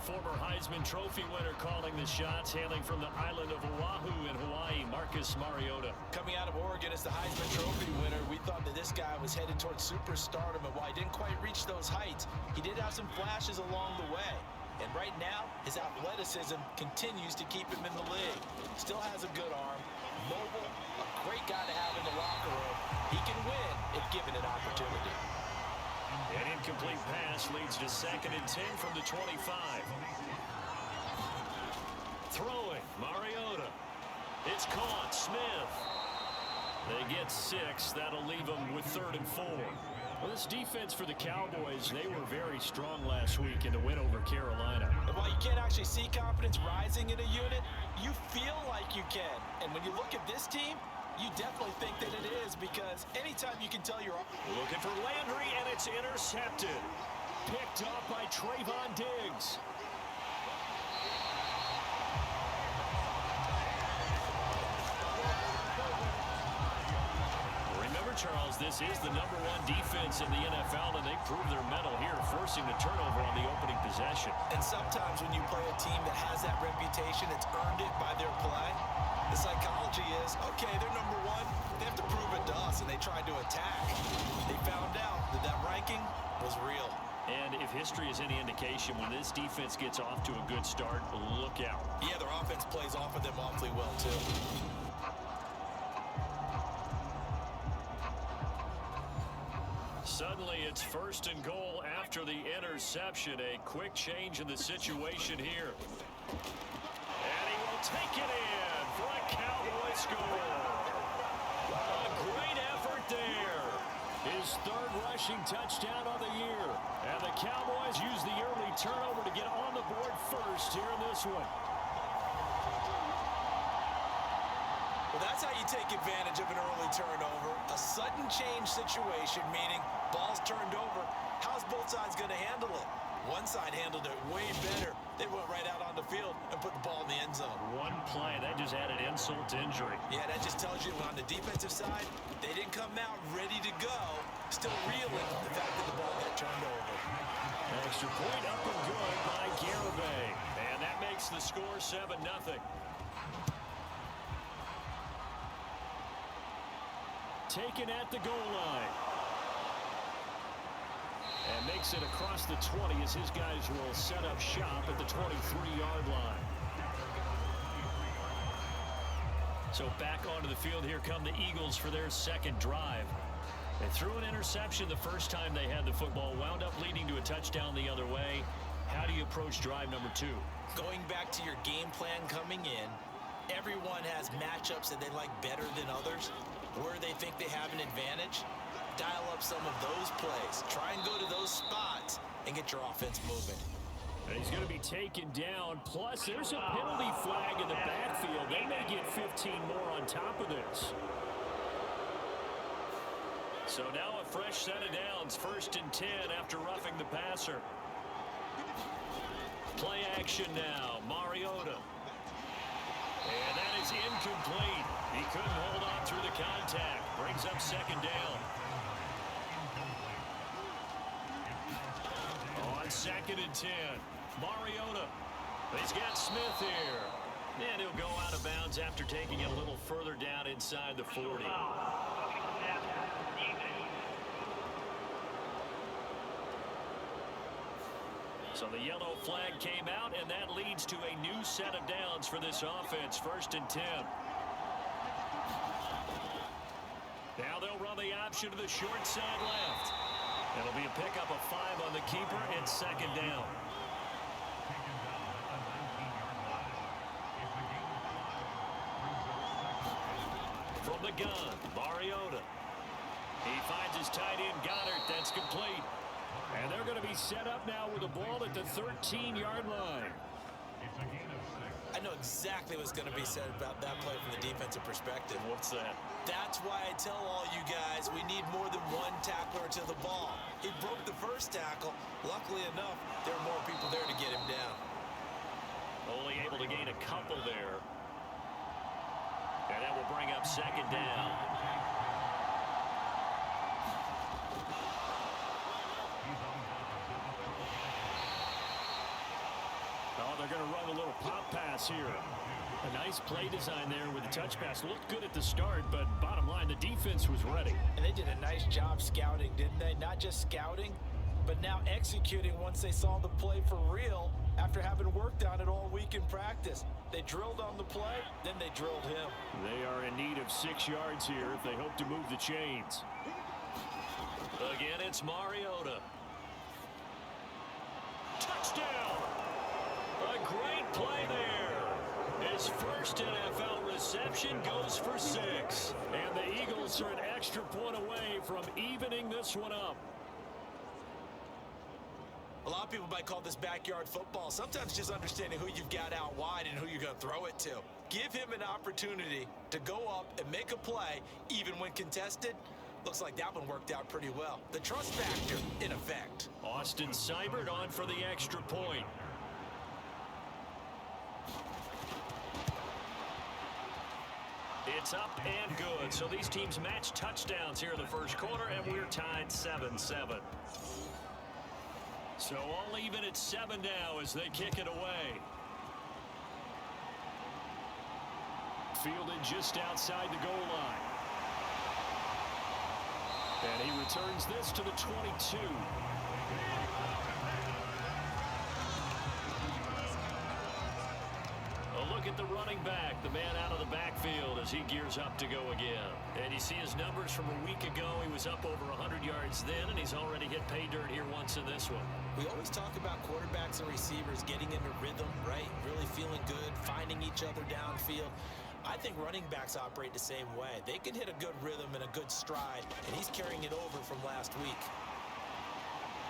former Heisman Trophy winner calling the shots, hailing from the island of Oahu in Hawaii, Marcus Mariota. Coming out of Oregon as the Heisman Trophy winner, we thought that this guy was headed towards superstardom, and while he didn't quite reach those heights, he did have some flashes along the way. And right now, his athleticism continues to keep him in the league. Still has a good arm, mobile, a great guy to have in the locker room. He can win if given an opportunity. An incomplete pass leads to 2nd and 10 from the 25. Throwing, Mariota. It's caught, Smith. They get 6. That'll leave them with 3rd and 4. Well, this defense for the Cowboys, they were very strong last week in the win over Carolina. And while you can't actually see confidence rising in a unit, you feel like you can. And when you look at this team, you definitely think that it is, because anytime you can tell you're looking for Landry, and it's intercepted. Picked up by Trayvon Diggs. Remember, Charles, this is the #1 defense in the NFL, and they prove their mettle here, forcing the turnover on the opening possession. And sometimes when you play a team that has that reputation, it's earned it by their play. The psychology is, okay, they're #1. They have to prove it to us, and they tried to attack. They found out that that ranking was real. And if history is any indication, when this defense gets off to a good start, look out. Yeah, their offense plays off of them awfully well, too. Suddenly, it's 1st and goal after the interception. A quick change in the situation here. And he will take it in for a Cowboy score. A great effort there. His 3rd rushing touchdown of the year. And the Cowboys use the early turnover to get on the board first here in this one. Well, that's how you take advantage of an early turnover. A sudden change situation, meaning ball's turned over. How's both sides going to handle it? One side handled it way better. They went right out on the field and put the ball in the end zone. One play, that just added insult to injury. Yeah, that just tells you on the defensive side, they didn't come out ready to go, still reeling the fact that the ball got turned over. Extra point up and good by Garibay. And that makes the score 7-0. Taken at the goal line. And makes it across the 20 as his guys will set up shop at the 23-yard line. So back onto the field, here come the Eagles for their 2nd drive. They threw an interception the first time they had the football, wound up leading to a touchdown the other way. How do you approach drive number 2? Going back to your game plan coming in, everyone has matchups that they like better than others, where they think they have an advantage. Dial up some of those plays. Try and go to those spots and get your offense moving. And he's going to be taken down. Plus, there's a penalty flag in the backfield. They may get 15 more on top of this. So now a fresh set of downs. 1st and 10 after roughing the passer. Play action now. Mariota. And that is incomplete. He couldn't hold on through the contact. Brings up 2nd down. On 2nd and 10. Mariota. He's got Smith here. And he'll go out of bounds after taking it a little further down inside the 40. So the yellow flag came out, and that leads to a new set of downs for this offense. 1st and 10. Now they'll run the option to the short side left. It'll be a pickup of 5 on the keeper and 2nd down. From the gun, Mariota. He finds his tight end, Goddard. That's complete. And they're going to be set up now with the ball at the 13-yard line. I know exactly what's going to be said about that play from the defensive perspective. What's that? That's why I tell all you guys we need more than one tackler to the ball. He broke the first tackle. Luckily enough, there are more people there to get him down. Only able to gain a couple there. And that will bring up 2nd down. going to run a little pop pass here. A nice play design there with the touch pass. Looked good at the start, but bottom line, the defense was ready. And they did a nice job scouting, didn't they? Not just scouting, but now executing once they saw the play for real after having worked on it all week in practice. They drilled on the play, then they drilled him. They are in need of 6 yards here if they hope to move the chains. Again, it's Mariota. Touchdown! A great play there. His first NFL reception goes for 6. And the Eagles are an extra point away from evening this one up. A lot of people might call this backyard football. Sometimes just understanding who you've got out wide and who you're going to throw it to. Give him an opportunity to go up and make a play, even when contested. Looks like that one worked out pretty well. The trust factor in effect. Austin Seibert on for the extra point. It's up and good. So these teams match touchdowns here in the first quarter, and we're tied 7-7. So all even at 7 now as they kick it away. Fielded just outside the goal line. And he returns this to the 22. A look at the running back, the man out of the backfield as he gears up to go again. And you see his numbers from a week ago. He was up over 100 yards then, and he's already hit pay dirt here once in this one. We always talk about quarterbacks and receivers getting into rhythm, right? Really feeling good, finding each other downfield. I think running backs operate the same way. They can hit a good rhythm and a good stride, and he's carrying it over from last week.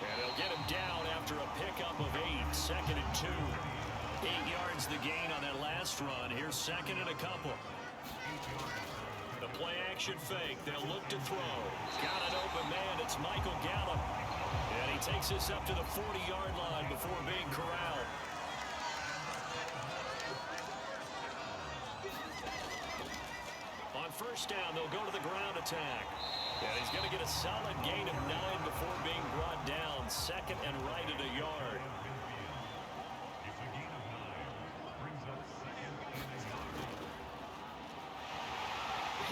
And he'll get him down after a pickup of 8, 2nd and 2. 8 yards the gain on that last run. Here's 2nd and a couple. The play action fake. They'll look to throw. Got an open man. It's Michael Gallup. And he takes us up to the 40-yard line before being corralled. On first down, they'll go to the ground attack. And he's going to get a solid gain of 9 before being brought down. 2nd and right at a yard.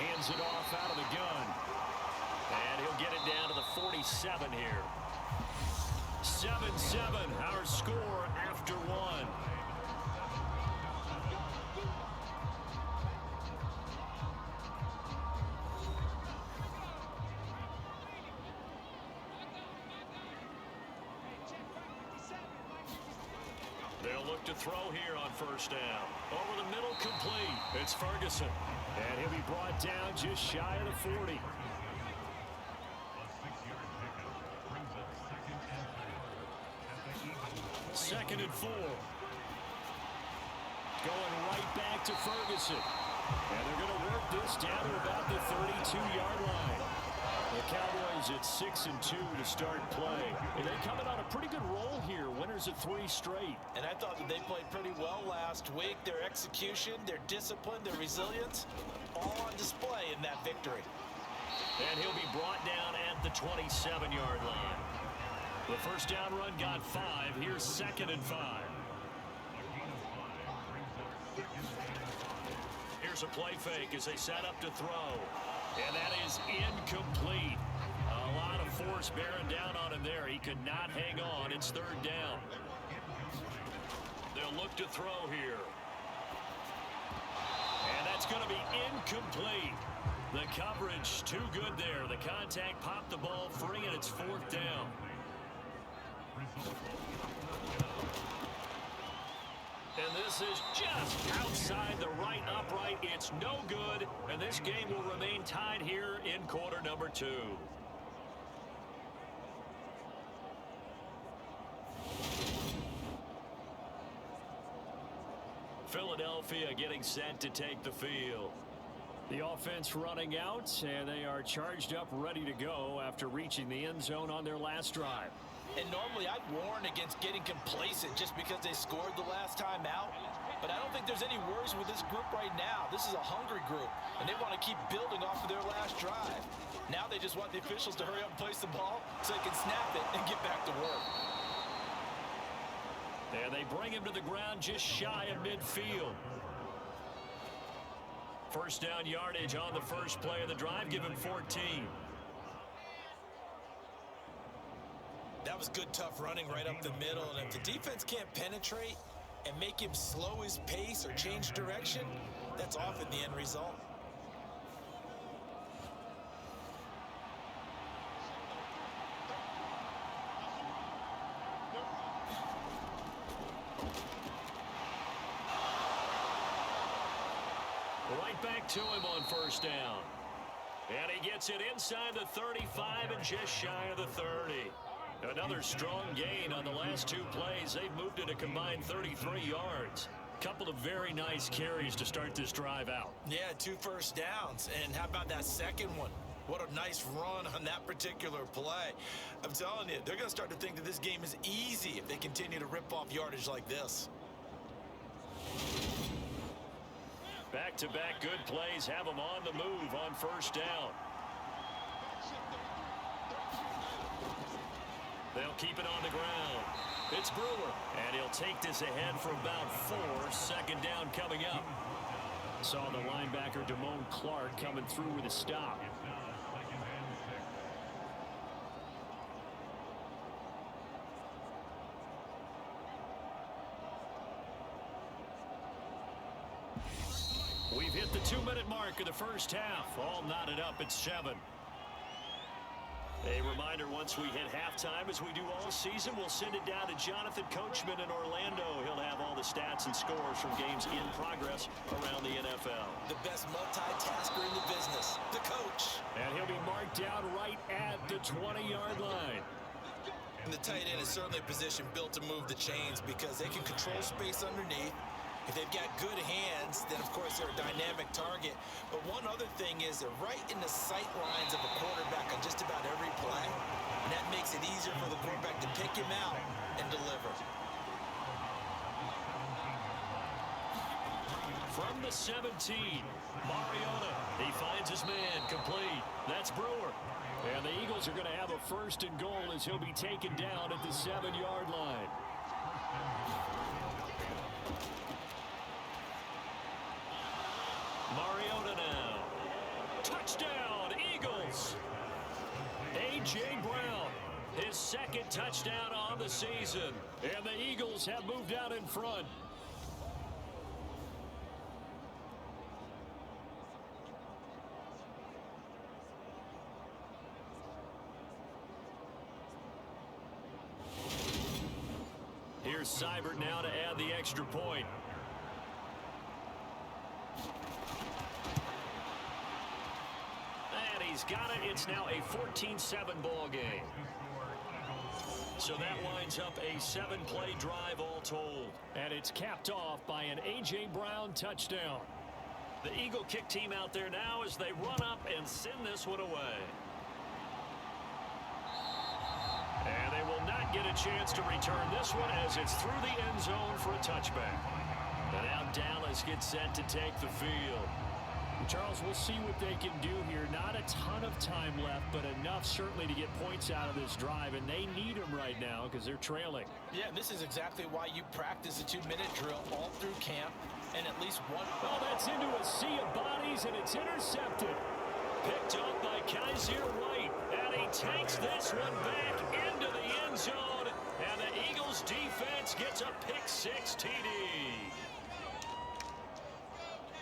Hands it off out of the gun. And he'll get it down to the 47 here. 7-7, our score after 1. They'll look to throw here on first down. Over the middle, complete. It's Ferguson. And he'll be brought down just shy of the 40. Second and 4. Going right back to Ferguson. And they're going to work this down to about the 32-yard line. The Cowboys at 6 and 2 to start play. And they coming on a pretty good roll here. Winners of 3 straight. And I thought that they played pretty well last week. Their execution, their discipline, their resilience, all on display in that victory. And he'll be brought down at the 27-yard line. The first down run got 5. Here's 2nd and 5. Here's a play fake as they set up to throw. And that is incomplete. A lot of force bearing down on him there. He could not hang on. It's 3rd down. They'll look to throw here. And that's going to be incomplete. The coverage too good there. The contact popped the ball free, and it's 4th down. And this is just outside the right upright. It's no good, and this game will remain tied here in quarter number 2. Philadelphia getting set to take the field. The offense running out, and they are charged up, ready to go after reaching the end zone on their last drive. And normally I'd warn against getting complacent just because they scored the last time out. But I don't think there's any worries with this group right now. This is a hungry group, and they want to keep building off of their last drive. Now they just want the officials to hurry up and place the ball so they can snap it and get back to work. And they bring him to the ground just shy of midfield. First down yardage on the first play of the drive. Give him 14. That was good, tough running right up the middle. And if the defense can't penetrate and make him slow his pace or change direction, that's often the end result. Right back to him on first down. And he gets it inside the 35 and just shy of the 30. Another strong gain on the last two plays. They've moved it a combined 33 yards. Couple of very nice carries to start this drive out. Yeah, 2 first downs. And how about that second one? What a nice run on that particular play. I'm telling you, they're going to start to think that this game is easy if they continue to rip off yardage like this. Back-to-back good plays have them on the move on first down. They'll keep it on the ground. It's Brewer, and he'll take this ahead for about 4. Second down coming up. Saw the linebacker Damone Clark coming through with a stop. We've hit the 2-minute mark of the first half. All knotted up at 7. A reminder, once we hit halftime, as we do all season, we'll send it down to Jonathan Coachman in Orlando. He'll have all the stats and scores from games in progress around the NFL. The best multitasker in the business, the coach. And he'll be marked down right at the 20-yard line. And the tight end is certainly a position built to move the chains because they can control space underneath. If they've got good hands, then, of course, they're a dynamic target. But one other thing is they're right in the sight lines of a quarterback on just about every play. And that makes it easier for the quarterback to pick him out and deliver. From the 17, Mariota. He finds his man, complete. That's Brewer. And the Eagles are going to have a first and goal as he'll be taken down at the 7-yard line. Mariota now. Touchdown, Eagles. A.J. Brown, his second touchdown on the season. And the Eagles have moved out in front. Here's Seibert now to add the extra point. He's got it. It's now a 14-7 ball game. So that winds up a 7-play drive all told. And it's capped off by an A.J. Brown touchdown. The Eagle kick team out there now as they run up and send this one away. And they will not get a chance to return this one as it's through the end zone for a touchback. And now Dallas gets set to take the field. Charles, we'll see what they can do here. Not a ton of time left, but enough certainly to get points out of this drive, and they need them right now because they're trailing. Yeah, this is exactly why you practice a 2-minute drill all through camp, and at least one. Oh, that's into a sea of bodies, and it's intercepted. Picked up by Kaiser White, and he takes this one back into the end zone, and the Eagles defense gets a pick-6 TD.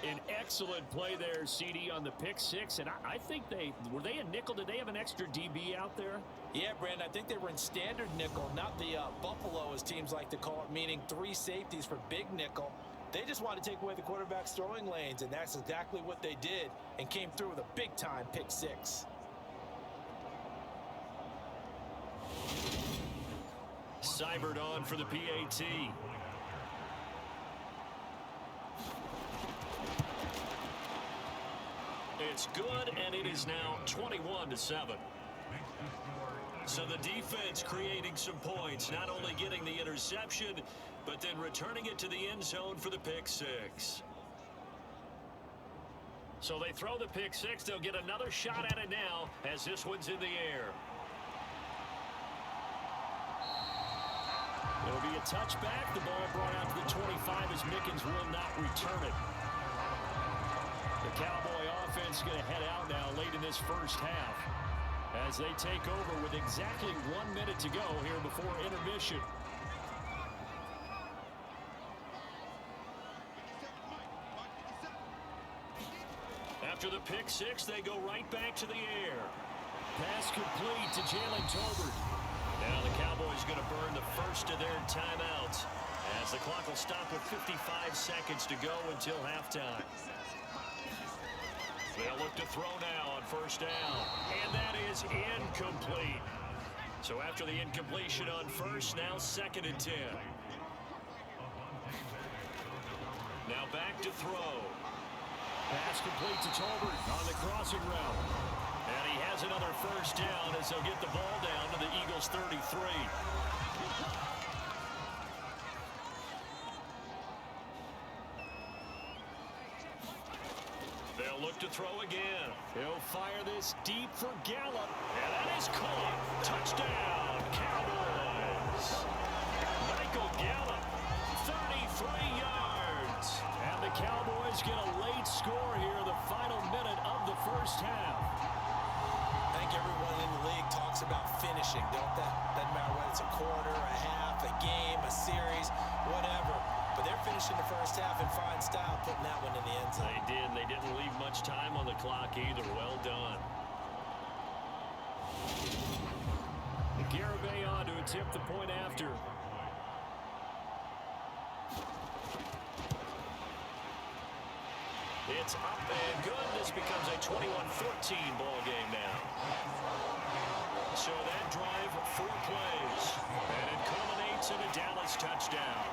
An excellent play there, CD, on the pick-6, and I think were they a nickel? Did they have an extra DB out there? Yeah, Brandon, I think they were in standard nickel, not the Buffalo, as teams like to call it, meaning 3 safeties for big nickel. They just wanted to take away the quarterback's throwing lanes, and that's exactly what they did, and came through with a big-time pick-6. Seibert on for the PAT. It's good, and it is now 21-7. So the defense creating some points, not only getting the interception, but then returning it to the end zone for the pick-6. So they throw the pick-6. They'll get another shot at it now as this one's in the air. It'll be a touchback. The ball brought out to the 25 as Mickens will not return it. The Cowboy offense going to head out now late in this first half as they take over with exactly 1 minute to go here before intermission. After the pick six, they go right back to the air. Pass complete to Jalen Tolbert. Now the Cowboys going to burn the first of their timeouts as the clock will stop with 55 seconds to go until halftime. They'll look to throw now on first down, and that is incomplete. So after the incompletion on first, now 2nd and 10. Now back to throw. Pass complete to Tolbert on the crossing route. And he has another first down as they'll get the ball down to the Eagles' 33. They'll look to throw again. He'll fire this deep for Gallup. And that is caught. Touchdown, Cowboys. Michael Gallup, 33 yards. And the Cowboys get a late score here, the final minute of the first half. I think everyone in the league talks about finishing, don't they? Doesn't matter whether it's a quarter, a half, a game, a series, whatever. But they're finishing the first half in fine style, putting that one in the end zone. They did. They didn't leave much time on the clock either. Well done. Garibay on to attempt the point after. It's up and good. This becomes a 21-14 ball game now. So that drive, 4 plays. And it culminates in a Dallas touchdown.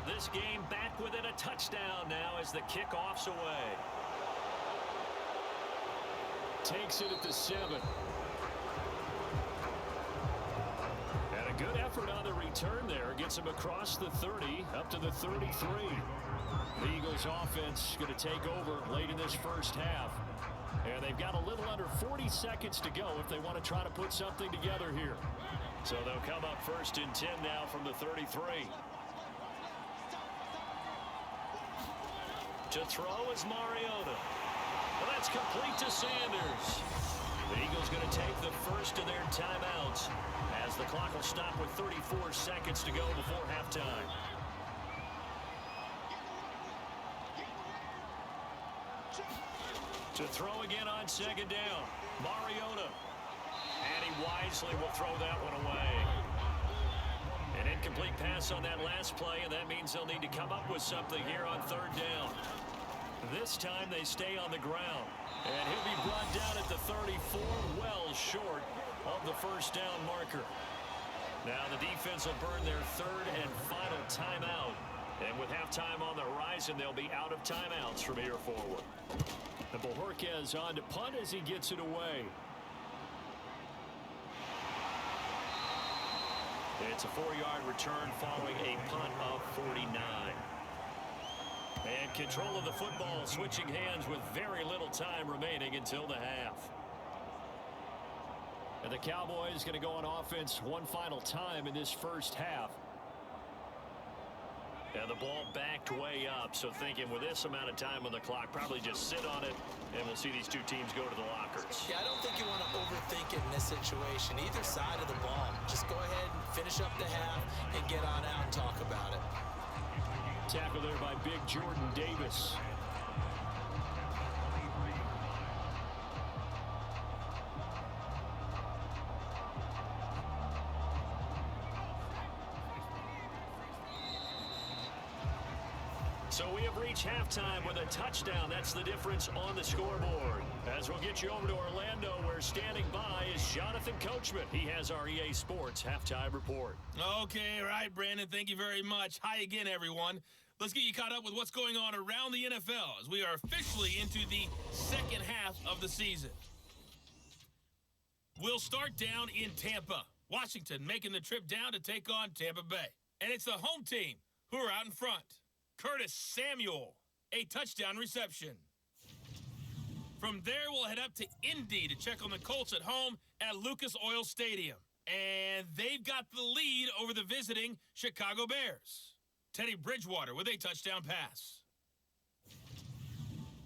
This game back within a touchdown now as the kickoff's away. Takes it at the 7. And a good effort on the return there. Gets him across the 30 up to the 33. The Eagles offense going to take over late in this first half. And they've got a little under 40 seconds to go if they want to try to put something together here. So they'll come up 1st and 10 now from the 33. To throw is Mariota. Well, that's complete to Sanders. The Eagles going to take the first of their timeouts as the clock will stop with 34 seconds to go before halftime. To throw again on 2nd down, Mariota. And he wisely will throw that one away. An incomplete pass on that last play, and that means they'll need to come up with something here on 3rd down. This time they stay on the ground. And he'll be brought down at the 34, well short of the first down marker. Now the defense will burn their 3rd and final timeout. And with halftime on the horizon, they'll be out of timeouts from here forward. And Bojorquez on to punt as he gets it away. It's a 4-yard return following a punt of 49. And control of the football switching hands with very little time remaining until the half. And the Cowboys going to go on offense one final time in this first half. And the ball backed way up, so thinking with this amount of time on the clock, probably just sit on it, and we'll see these two teams go to the lockers. Yeah, I don't think you want to overthink it in this situation. Either side of the ball. Just go ahead and finish up the half and get on out and talk about it. Tackle there by big Jordan Davis. So we have reached halftime with a touchdown. That's the difference on the scoreboard. As we'll get you over to Orlando, where standing by is Jonathan Coachman. He has our EA Sports halftime report. Okay, right, Brandon. Thank you very much. Hi again, everyone. Let's get you caught up with what's going on around the NFL as we are officially into the second half of the season. We'll start down in Tampa. Washington making the trip down to take on Tampa Bay. And it's the home team who are out in front. Curtis Samuel, a touchdown reception. From there, we'll head up to Indy to check on the Colts at home at Lucas Oil Stadium. And they've got the lead over the visiting Chicago Bears. Teddy Bridgewater with a touchdown pass.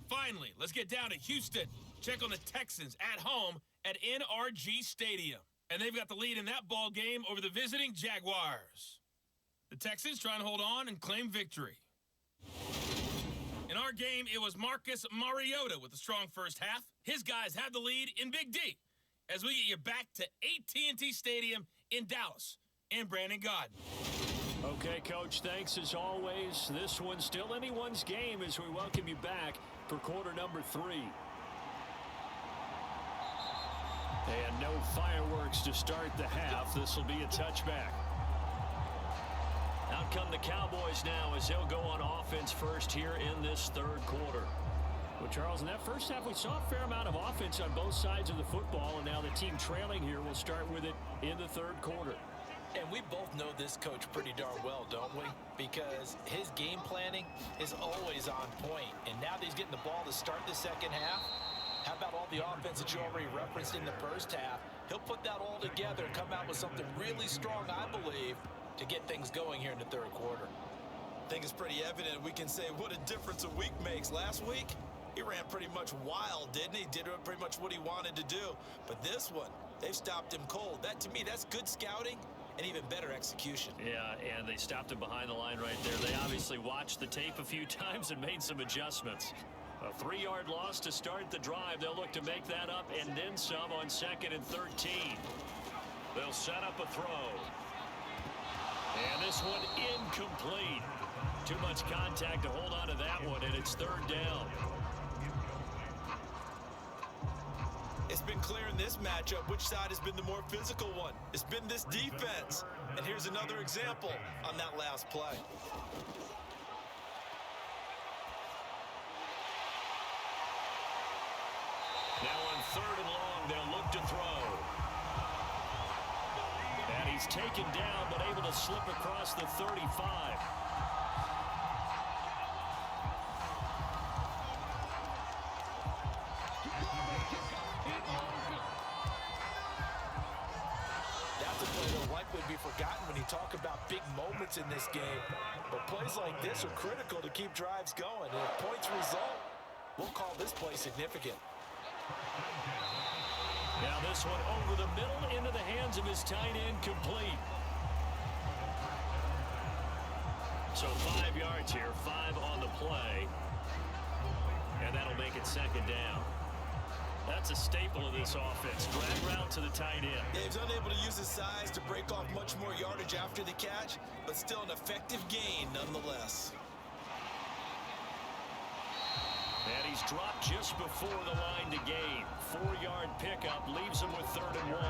Finally, let's get down to Houston. Check on the Texans at home at NRG Stadium. And they've got the lead in that ball game over the visiting Jaguars. The Texans trying to hold on and claim victory. In our game, it was Marcus Mariota with a strong first half. His guys have the lead in Big D as we get you back to AT&T Stadium in Dallas and Brandon Godden. Okay, Coach, thanks as always. This one's still anyone's game as we welcome you back for quarter number 3. And no fireworks to start the half. This will be a touchback. Out come the Cowboys now as they'll go on offense first here in this third quarter. Well, Charles, in that first half, we saw a fair amount of offense on both sides of the football, and now the team trailing here will start with it in the third quarter. And we both know this coach pretty darn well, don't we? Because his game planning is always on point. And now that he's getting the ball to start the second half, how about all the offense that you already referenced in the first half? He'll put that all together and come out with something really strong, I believe, to get things going here in the third quarter. I think it's pretty evident we can say what a difference a week makes. Last week, he ran pretty much wild, didn't he? Did pretty much what he wanted to do. But this one, they've stopped him cold. That, to me, that's good scouting and even better execution. Yeah, and they stopped him behind the line right there. They obviously watched the tape a few times and made some adjustments. A 3-yard loss to start the drive. They'll look to make that up and then some on 2nd and 13. They'll set up a throw. And this one incomplete. Too much contact to hold on to that one, and it's 3rd down. It's been clear in this matchup which side has been the more physical one. It's been this defense. And here's another example on that last play. Now on 3rd and long, they'll look to throw. And he's taken down, but able to slip across the 35. That's a play that'll likely be forgotten when you talk about big moments in this game. But plays like this are critical to keep drives going. And if points result, we'll call this play significant. Now this one over the middle into the hands of his tight end, complete. So 5 yards here, 5 on the play. And that'll make it 2nd down. That's a staple of this offense. Drag route to the tight end. Yeah, he's unable to use his size to break off much more yardage after the catch, but still an effective gain nonetheless. And he's dropped just before the line to gain. 4-yard pickup leaves him with 3rd and 1.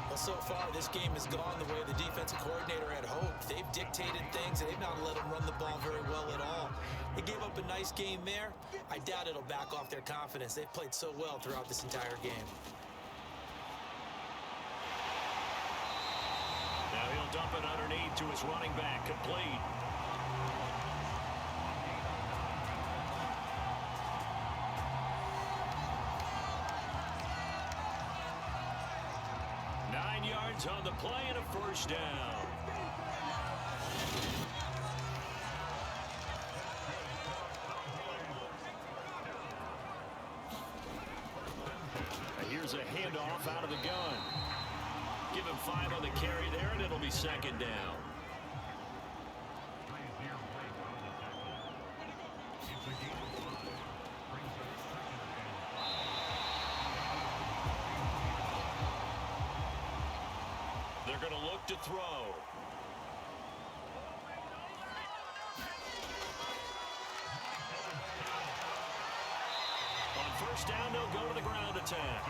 Well, so far, this game has gone the way the defensive coordinator had hoped. They've dictated things, and they've not let him run the ball very well at all. They gave up a nice game there. I doubt it'll back off their confidence. They've played so well throughout this entire game. Now he'll dump it underneath to his running back, complete. On the play and a 1st down. Here's a handoff out of the gun. Give him 5 on the carry there, and it'll be 2nd down. They're going to look to throw. On 1st down, they'll go to the ground attack.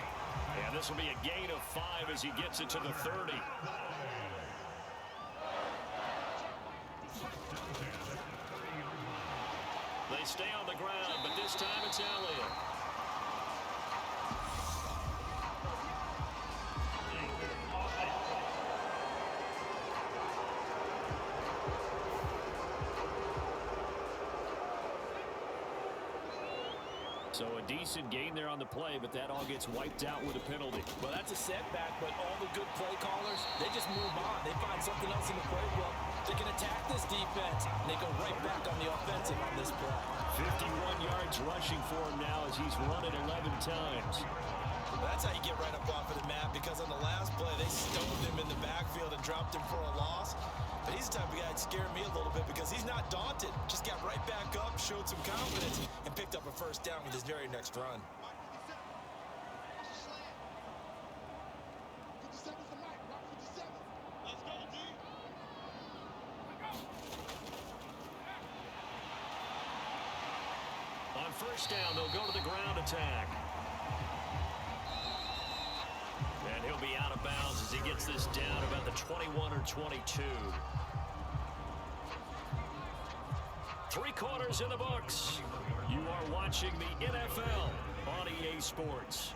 And this will be a gain of 5 as he gets it to the 30. They stay on the ground, but this time it's Elliott. So a decent gain there on the play, but that all gets wiped out with a penalty. Well, that's a setback, but all the good play callers, they just move on. They find something else in the playbook. They can attack this defense, and they go right back on the offensive on this play. 51 yards rushing for him now as he's run it 11 times. That's how you get right up off of the mat, because on the last play, they stoned him in the backfield and dropped him for a loss. But he's the type of guy that scared me a little bit because he's not daunted. Just got right back up, showed some confidence, and picked up a first down with his very next run. On first down, they'll go to the ground attack. And he'll be out of bounds as he gets this down about the 21 or 22. 3 quarters in the books. You are watching the NFL on EA Sports.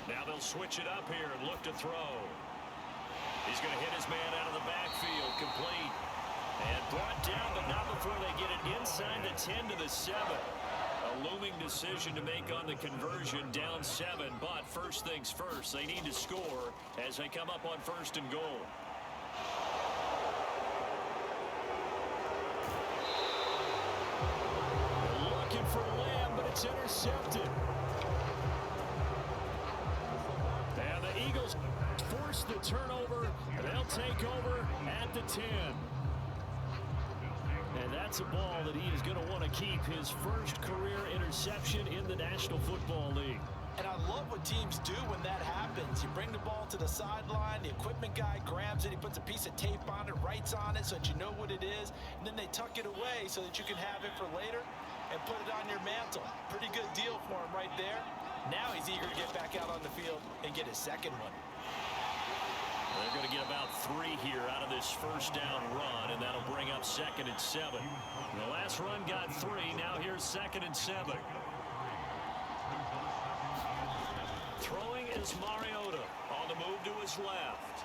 Now they'll switch it up here and look to throw. He's going to hit his man out of the backfield, complete. And brought down, but not before they get it inside the 10 to the 7. A looming decision to make on the conversion, down 7. But first things first, they need to score as they come up on first and goal. Looking for Lamb, but it's intercepted. And the Eagles force the turnover. They'll take over at the 10. And that's a ball that he is going to want to keep, his first career interception in the National Football League. And I love what teams do when that happens. You bring the ball to the sideline, the equipment guy grabs it, he puts a piece of tape on it, writes on it so that you know what it is, and then they tuck it away so that you can have it for later and put it on your mantle. Pretty good deal for him right there. Now he's eager to get back out on the field and get his second one. They're going to get about 3 here out of this first down run, and that'll bring up 2nd and 7. The last run got 3. Now here's 2nd and 7. Throwing is Mariota on the move to his left.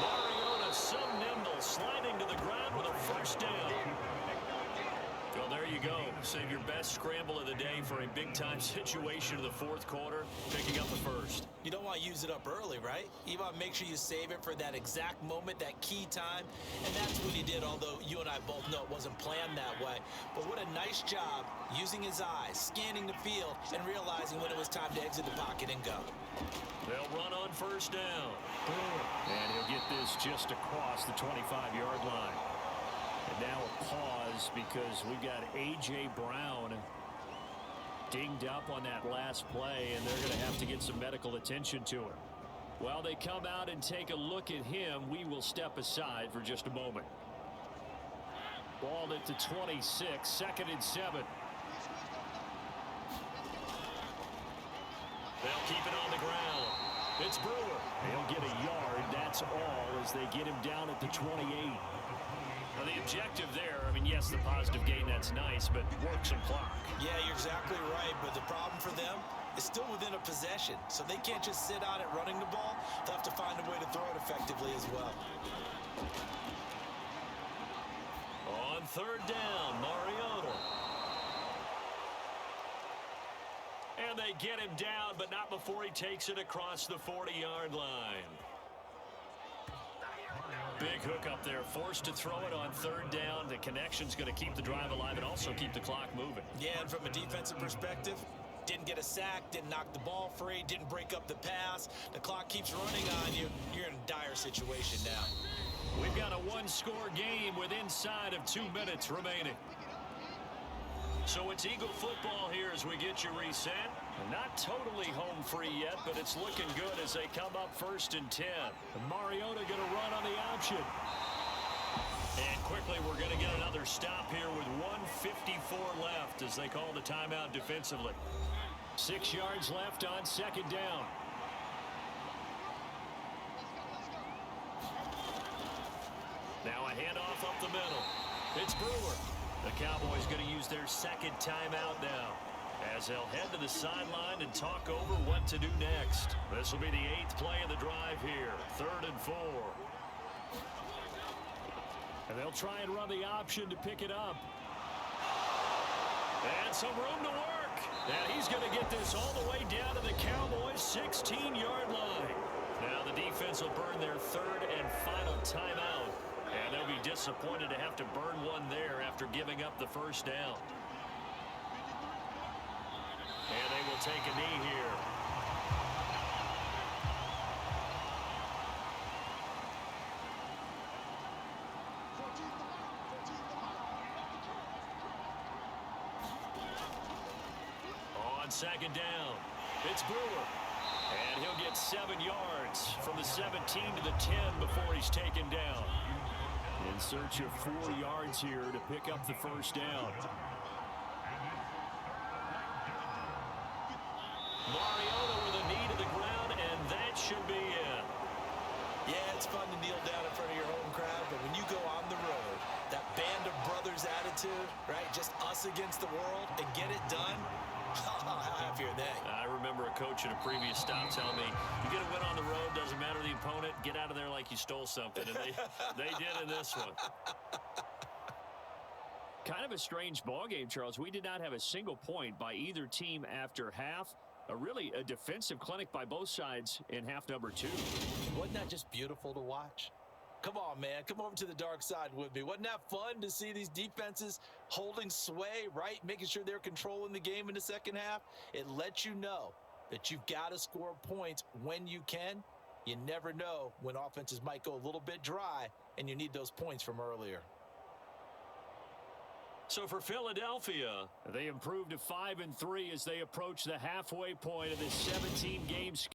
Mariota, so nimble, sliding to the ground with a first down. Well, there you go. Save your best scramble of the day for a big-time situation in the 4th quarter, picking up the first. You don't want to use it up early, right? You want to make sure you save it for that exact moment, that key time. And that's what he did, although you and I both know it wasn't planned that way. But what a nice job using his eyes, scanning the field, and realizing when it was time to exit the pocket and go. They'll run on first down. And he'll get this just across the 25-yard line. And now a pause because we've got A.J. Brown dinged up on that last play, and they're going to have to get some medical attention to him. While they come out and take a look at him, we will step aside for just a moment. Ball at the 26, 2nd and 7. They'll keep it on the ground. It's Brewer. He'll get a yard. That's all as they get him down at the 28. Now, the objective there, I mean, yes, the positive gain, that's nice, but work some clock. Yeah, you're exactly right, but the problem for them is still within a possession, so they can't just sit on it running the ball. They'll have to find a way to throw it effectively as well. On 3rd down, Mariota. And they get him down, but not before he takes it across the 40-yard line. Big hook up there, forced to throw it on 3rd down. The connection's going to keep the drive alive and also keep the clock moving. Yeah, and from a defensive perspective, didn't get a sack, didn't knock the ball free, didn't break up the pass. The clock keeps running on you. You're in a dire situation now. We've got a 1-score game with inside of 2 minutes remaining. So it's Eagle football here as we get you reset. Not totally home free yet, but it's looking good as they come up 1st and 10. And Mariota going to run on the option. And quickly we're going to get another stop here with 1:54 left as they call the timeout defensively. 6 yards left on 2nd down. Now a handoff up the middle. It's Brewer. The Cowboys going to use their 2nd timeout now, as they'll head to the sideline and talk over what to do next. This will be the 8th play of the drive here. 3rd and 4. And they'll try and run the option to pick it up. And some room to work. And he's going to get this all the way down to the Cowboys' 16-yard line. Now the defense will burn their third and final timeout. And they'll be disappointed to have to burn one there after giving up the first down. And they will take a knee here. On second down, it's Brewer. And he'll get 7 yards from the 17 to the 10 before he's taken down. In search of 4 yards here to pick up the first down. Mariota with a knee to the ground, and that should be it. Yeah, it's fun to kneel down in front of your home crowd, but when you go on the road, that band of brothers attitude, right, just us against the world, and get it done, how happy are they? I remember a coach at a previous stop telling me, you get a win on the road, doesn't matter the opponent, get out of there like you stole something. And they did in this one. Kind of a strange ball game, Charles. We did not have a single point by either team after half. Really a defensive clinic by both sides in half number 2. Wasn't that just beautiful to watch? Come on, man. Come over to the dark side with me. Wasn't that fun to see these defenses holding sway, right? Making sure they're controlling the game in the second half. It lets you know that you've got to score points when you can. You never know when offenses might go a little bit dry, and you need those points from earlier. So for Philadelphia, they improved to 5-3 as they approach the halfway point of this 17-game schedule.